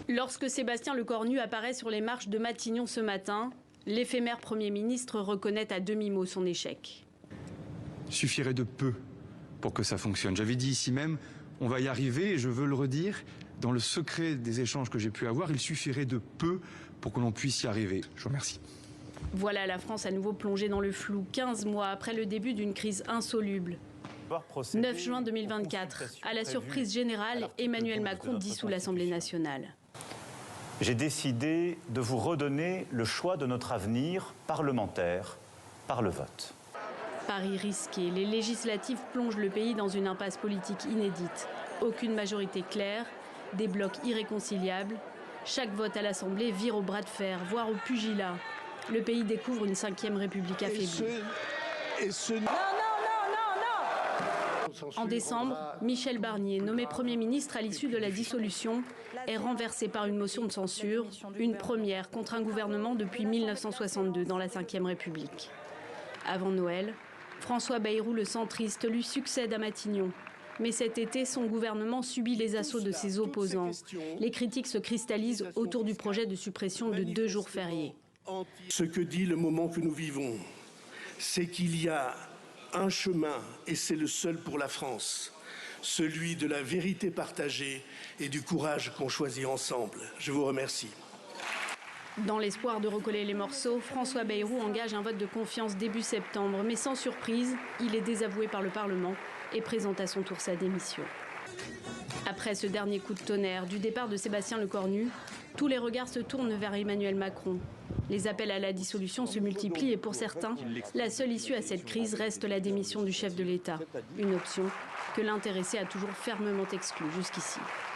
Lorsque Sébastien Lecornu apparaît sur les marches de Matignon ce matin, l'éphémère Premier ministre reconnaît à demi-mot son échec. Il suffirait de peu pour que ça fonctionne. J'avais dit ici même, on va y arriver, et je veux le redire, dans le secret des échanges que j'ai pu avoir, il suffirait de peu pour que l'on puisse y arriver. Je vous remercie. Voilà la France à nouveau plongée dans le flou, 15 mois après le début d'une crise insoluble. 9 juin 2024, à la surprise générale, Emmanuel Macron dissout l'Assemblée nationale. J'ai décidé de vous redonner le choix de notre avenir parlementaire par le vote. Paris risqué, les législatives plongent le pays dans une impasse politique inédite. Aucune majorité claire, des blocs irréconciliables. Chaque vote à l'Assemblée vire au bras de fer, voire au pugilat. Le pays découvre une 5e République affaiblie. En décembre, Michel Barnier, nommé Premier ministre à l'issue de la dissolution, est renversé par une motion de censure, une première contre un gouvernement depuis 1962 dans la 5e République. Avant Noël, François Bayrou, le centriste, lui succède à Matignon. Mais cet été, son gouvernement subit les assauts de ses opposants. Les critiques se cristallisent autour du projet de suppression de 2 jours fériés. Ce que dit le moment que nous vivons, c'est qu'il y a un chemin, et c'est le seul pour la France, celui de la vérité partagée et du courage qu'on choisit ensemble. Je vous remercie. Dans l'espoir de recoller les morceaux, François Bayrou engage un vote de confiance début septembre, mais sans surprise, il est désavoué par le Parlement et présente à son tour sa démission. Après ce dernier coup de tonnerre du départ de Sébastien Lecornu, tous les regards se tournent vers Emmanuel Macron. Les appels à la dissolution se multiplient et pour certains, la seule issue à cette crise reste la démission du chef de l'État. Une option que l'intéressé a toujours fermement exclue jusqu'ici.